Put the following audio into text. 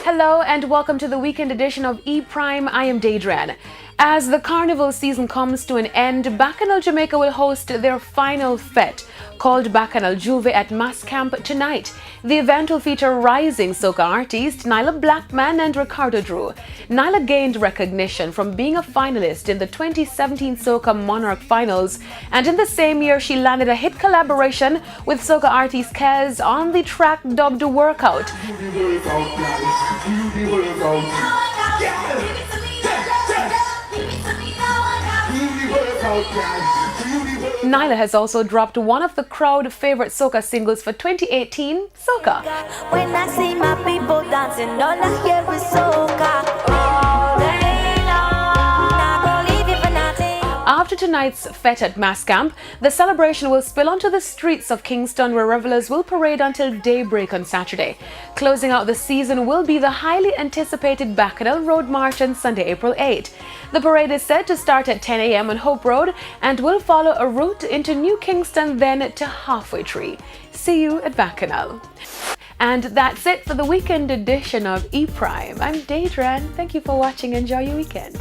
Hello and welcome to the weekend edition of E-Prime. I am Daedran. As the carnival season comes to an end, Bacchanal Jamaica will host their final fete, called Bacchanal Juve at Mass Camp tonight. The event will feature rising soca artists Nyla Blackman and Ricardo Drew. Nyla gained recognition from being a finalist in the 2017 Soca Monarch Finals, and in the same year she landed a hit collaboration with soca artist Kez on the track dubbed Workout. Nyla has also dropped one of the crowd favorite soca singles for 2018, Soca. When I see my people dancing, all I hear is soca all day long. Not gonna leave you for nothing. After tonight's fete at Mass Camp, the celebration will spill onto the streets of Kingston, where revelers will parade until daybreak on Saturday. Closing out the season will be the highly anticipated Bacchanal Road March on Sunday, April 8. The parade is set to start at 10 a.m. on Hope Road and will follow a route into New Kingston, then to Halfway Tree. See you at Bacchanal. And that's it for the weekend edition of E-Prime. I'm Daedran. Thank you for watching. Enjoy your weekend.